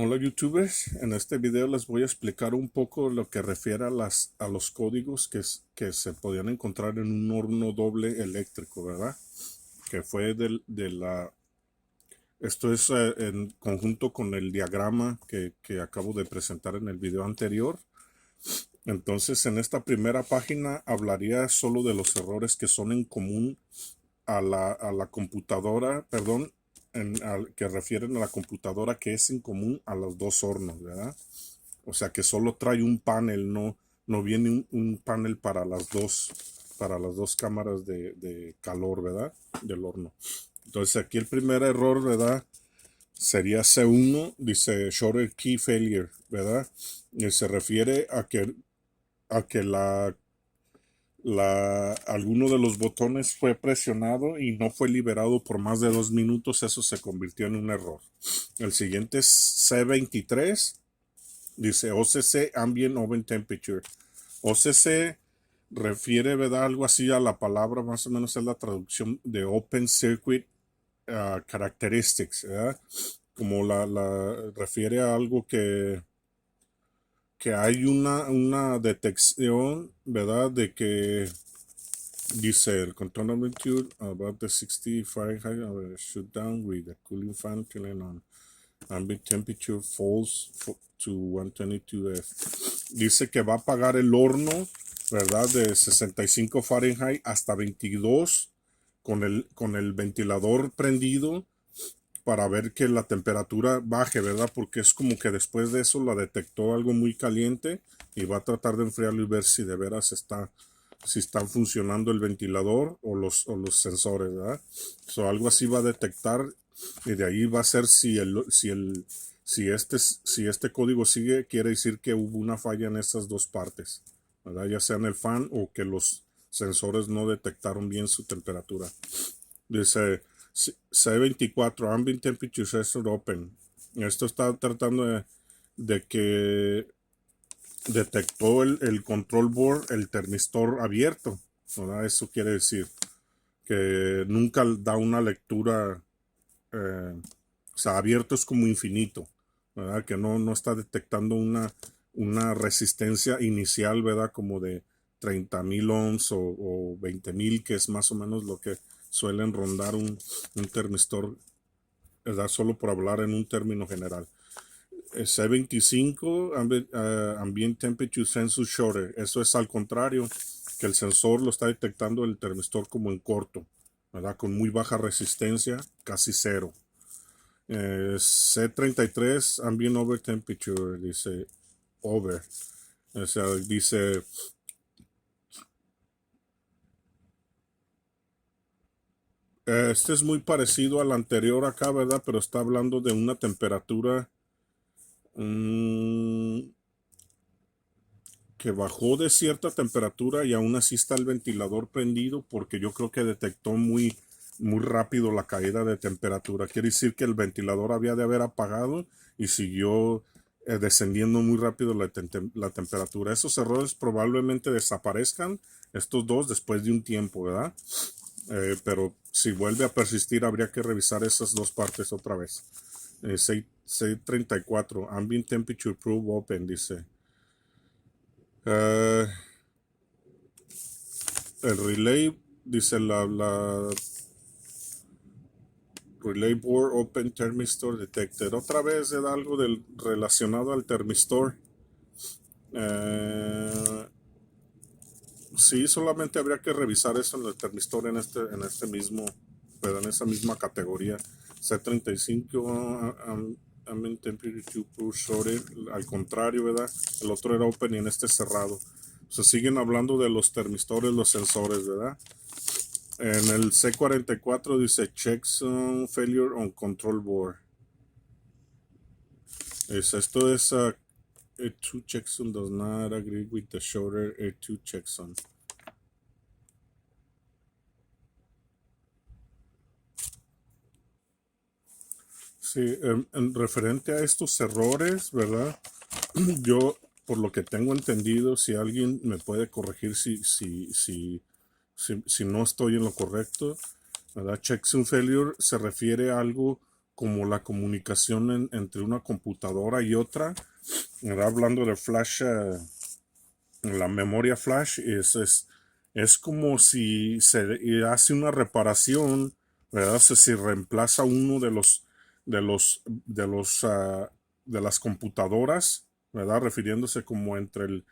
Hola YouTubers, en este video les voy a explicar un poco lo que refiere a los códigos que se podían encontrar en un horno doble eléctrico, ¿verdad? Que fue esto es en conjunto con el diagrama que acabo de presentar en el video anterior. Entonces, en esta primera página hablaría solo de los errores que son en común a la computadora, perdón, que refieren a la computadora que es en común a los dos hornos, ¿verdad? O sea que solo trae un panel, no viene un panel para las dos cámaras de calor, ¿verdad? Del horno. Entonces aquí el primer error, ¿verdad? Sería C1, dice Shorter Key Failure, ¿verdad? Y se refiere a que alguno de los botones fue presionado y no fue liberado por más de 2 minutos. Eso se convirtió en un error. El siguiente es C23. Dice OCC Ambient Oven Temperature. OCC refiere, ¿verdad? Algo así a la palabra, más o menos es la traducción de Open Circuit Characteristics, ¿verdad? Como la refiere a algo que hay una detección, ¿verdad? De que dice el control temperature about the 60 Fahrenheit shut down with the cooling fan turning on. Ambient temperature falls to 122 F. Dice que va a apagar el horno, ¿verdad? De 65 Fahrenheit hasta 22 con el ventilador prendido para ver que la temperatura baje, ¿verdad? Porque es como que después de eso la detectó algo muy caliente y va a tratar de enfriarlo y ver si de veras si están funcionando el ventilador o los sensores, ¿verdad? Algo así va a detectar y de ahí va a ser si este código sigue, quiere decir que hubo una falla en estas dos partes, ¿verdad? Ya sea en el fan o que los sensores no detectaron bien su temperatura. Dice C24 Ambient Temperature Sensor Open. Esto está tratando de que detectó el control board, el termistor abierto, ¿verdad? Eso quiere decir que nunca da una lectura, o sea, abierto es como infinito, ¿verdad? Que no está detectando una resistencia inicial, ¿verdad? Como de 30,000 ohms o 20,000, que es más o menos lo que suelen rondar un termistor, ¿verdad? Solo por hablar en un término general. C25 Ambient Temperature Sensor Shorter. Eso es al contrario, que el sensor lo está detectando el termistor como en corto, ¿verdad? Con muy baja resistencia, casi cero. C33 Ambient Over Temperature, dice over. O sea, dice este es muy parecido al anterior acá, ¿verdad? Pero está hablando de una temperatura mmm, que bajó de cierta temperatura y aún así está el ventilador prendido porque yo creo que detectó muy rápido la caída de temperatura. Quiere decir que el ventilador había de haber apagado y siguió descendiendo muy rápido la temperatura. Esos errores probablemente desaparezcan, estos dos, después de un tiempo, ¿verdad? Pero si vuelve a persistir, habría que revisar esas dos partes otra vez. 634, Ambient Temperature Probe Open, dice. Eh, el relay, dice la relay board open thermistor detected. Otra vez era algo relacionado al termistor. Eh, sí, solamente habría que revisar eso en el termistor en este mismo, pero en esa misma categoría. C35 ambient temperature pure shorted, al contrario, ¿verdad? El otro era open y en este cerrado. Se siguen hablando de los termistores, los sensores, ¿verdad? En el C44 dice checksum failure on control board. Esto es A2 checksum does not agree with the shorter A2 checksum. Sí, en referente a estos errores, ¿verdad? Yo, por lo que tengo entendido, si alguien me puede corregir si no estoy en lo correcto, ¿verdad? Checksum failure se refiere a algo como la comunicación entre una computadora y otra. ¿Verdad? Hablando de flash, la memoria flash es como si se hace una reparación, ¿verdad? O sea, si reemplaza uno de las computadoras, ¿verdad? Refiriéndose como entre el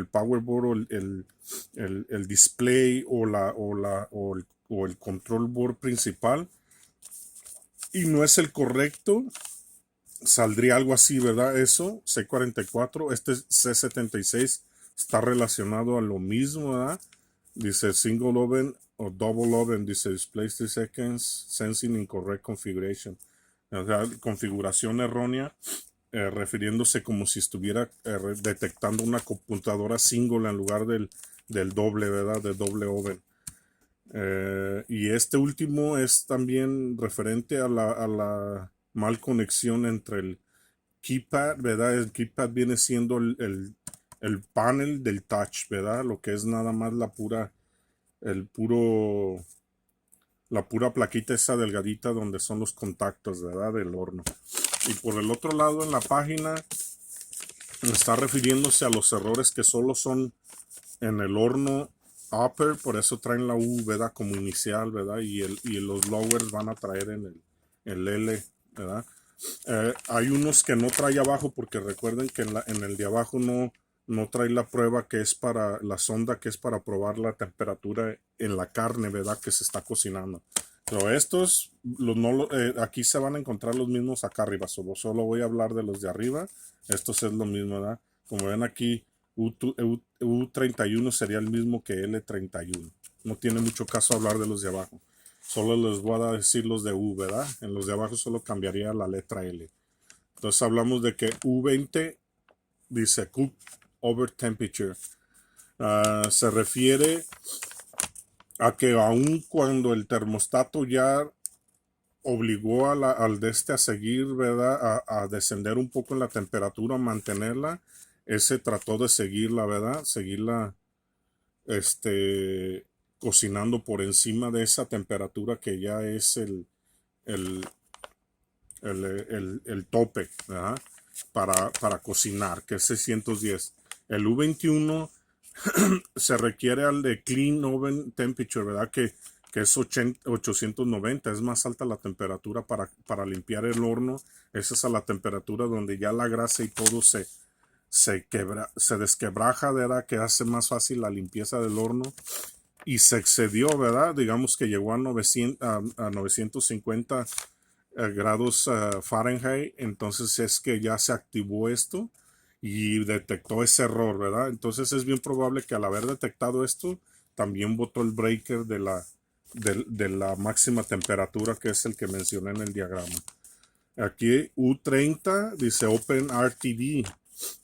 power board o el display o el control board principal, y no es el correcto, saldría algo así, ¿verdad? Eso, C44, este C76 está relacionado a lo mismo, ¿verdad? Dice single oven o double oven, dice display 3 seconds, sensing incorrect configuration. O sea, configuración errónea, refiriéndose como si estuviera detectando una computadora single en lugar del doble, ¿verdad? De doble oven. Y este último es también referente a la mal conexión entre el keypad, ¿verdad? El keypad viene siendo el panel del touch, ¿verdad? Lo que es nada más la pura plaquita esa delgadita donde son los contactos, ¿verdad? Del horno. Y por el otro lado en la página está refiriéndose a los errores que solo son en el horno upper, por eso traen la U, ¿verdad? Como inicial, ¿verdad? Y los lowers van a traer en el L, ¿verdad? Hay unos que no trae abajo porque recuerden que en el de abajo no trae la prueba que es para la sonda, que es para probar la temperatura en la carne, ¿verdad? Que se está cocinando. Pero estos, aquí se van a encontrar los mismos acá arriba. Solo voy a hablar de los de arriba. Estos es lo mismo, ¿verdad? Como ven aquí, U31 sería el mismo que L31. No tiene mucho caso hablar de los de abajo. Solo les voy a decir los de U, ¿verdad? En los de abajo solo cambiaría la letra L. Entonces hablamos de que U20 dice cook over temperature. Se refiere a que aun cuando el termostato ya obligó al de este a seguir, ¿verdad? A descender un poco en la temperatura, a mantenerla, ese trató de seguirla, ¿verdad? Seguirla, cocinando por encima de esa temperatura que ya es el, el tope, ¿verdad? Para cocinar, que es 610. El U21 se requiere al de Clean Oven Temperature, ¿verdad? Que es 890, es más alta la temperatura para limpiar el horno. Esa es a la temperatura donde ya la grasa y todo se desquebraja, ¿verdad? Que hace más fácil la limpieza del horno. Y se excedió, ¿verdad? Digamos que llegó a 950 grados Fahrenheit. Entonces es que ya se activó esto y detectó ese error, ¿verdad? Entonces es bien probable que al haber detectado esto, también botó el breaker de la máxima temperatura, que es el que mencioné en el diagrama. Aquí U30 dice Open RTD.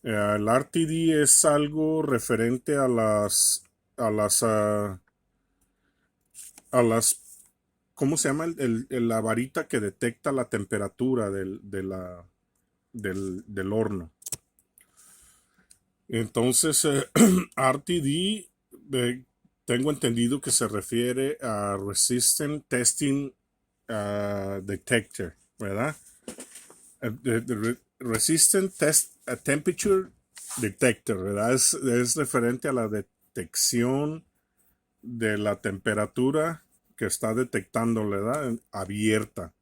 El RTD es algo referente a las ¿cómo se llama? La varita que detecta la temperatura del horno. Entonces, RTD, tengo entendido que se refiere a Resistant Testing Detector, ¿verdad? Resistant Temperature Detector, ¿verdad? Es referente a la detección de la temperatura que está detectando, ¿verdad? Abierta.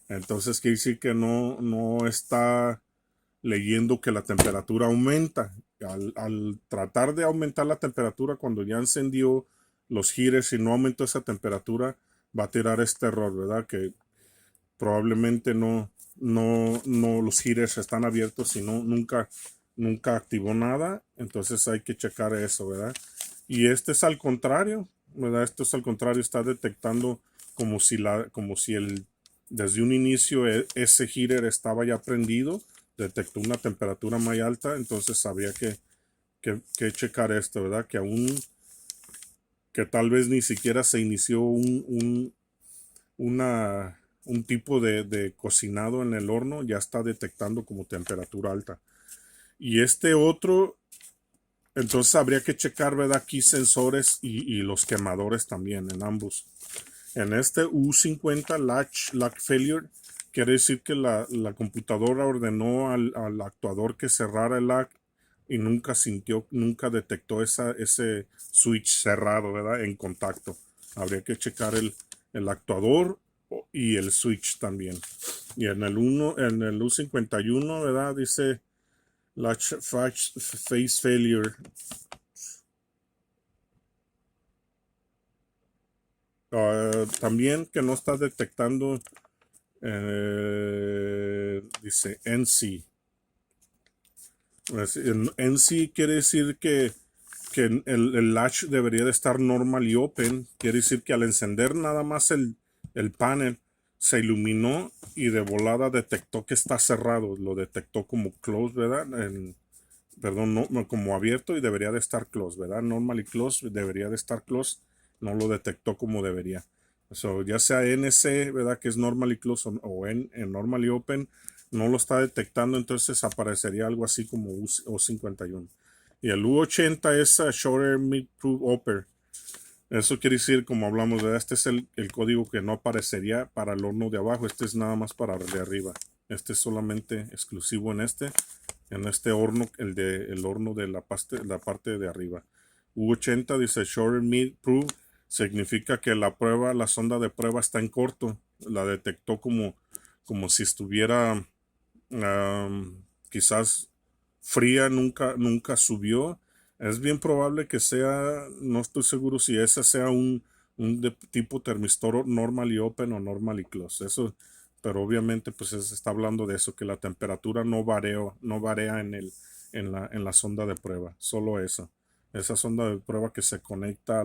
Entonces quiere decir que no está leyendo que la temperatura aumenta. Al tratar de aumentar la temperatura cuando ya encendió los heaters y no aumentó esa temperatura, va a tirar este error, ¿verdad? Que probablemente no los heaters están abiertos y nunca activó nada. Entonces hay que checar eso, ¿verdad? Y este es al contrario, ¿verdad? Esto es al contrario, está detectando como si desde un inicio ese heater estaba ya prendido, detectó una temperatura más alta, entonces había que checar esto, ¿verdad? Que tal vez ni siquiera se inició un tipo de cocinado en el horno, ya está detectando como temperatura alta. Y este otro, entonces habría que checar, ¿verdad? Aquí sensores y los quemadores también en ambos. En este U50 latch failure, quiere decir que la computadora ordenó al actuador que cerrara el lag y nunca detectó ese switch cerrado, ¿verdad? En contacto. Habría que checar el actuador y el switch también. Y en en el U51, ¿verdad? Dice latch phase failure. También que no está detectando, dice NC. NC quiere decir que el latch debería de estar normal y open. Quiere decir que al encender nada más el panel se iluminó y de volada detectó que está cerrado. Lo detectó como closed, ¿verdad? Perdón, no, como abierto y debería de estar closed, ¿verdad? Normal y closed debería de estar closed. No lo detectó como debería. So, ya sea NC, ¿verdad? Que es normal y closed o en normal y open, no lo está detectando, entonces aparecería algo así como U51. Y el U80 es Shorter Mid Proof Upper. Eso quiere decir, como hablamos, ¿verdad? Este es el código que no aparecería para el horno de abajo. Este es nada más para el de arriba. Este es solamente exclusivo en este horno, el horno de la parte de arriba. U80 dice Shorter Mid Proof, significa que la sonda de prueba está en corto. La detectó como si estuviera quizás fría, nunca subió. Es bien probable que sea, no estoy seguro si ese sea un de tipo termistor normal y open o normal y close. Eso, pero obviamente pues se está hablando de eso, que la temperatura no varía en la sonda de prueba, solo eso. Esa sonda de prueba que se conecta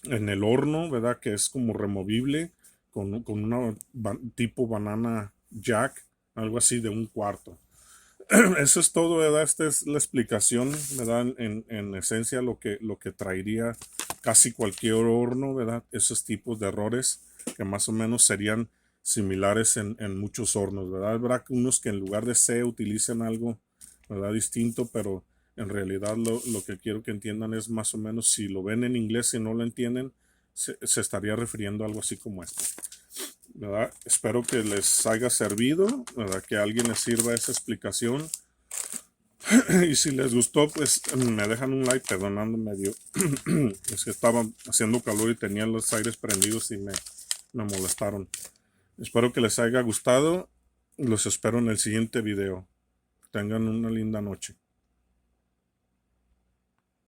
en el horno, ¿verdad? Que es como removible con una tipo banana jack, algo así de 1/4. Eso es todo, ¿verdad? Esta es la explicación, ¿verdad? En esencia lo que traería casi cualquier horno, ¿verdad? Esos tipos de errores que más o menos serían similares en muchos hornos, ¿verdad? Habrá unos que en lugar de C utilicen algo, ¿verdad? Distinto, pero en realidad lo que quiero que entiendan es más o menos, si lo ven en inglés y no lo entienden, se estaría refiriendo a algo así como esto, ¿verdad? Espero que les haya servido, ¿verdad? Que a alguien les sirva esa explicación. Y si les gustó, pues me dejan un like, perdonándome, es que estaba haciendo calor y tenía los aires prendidos y me molestaron. Espero que les haya gustado. Los espero en el siguiente video. Tengan una linda noche.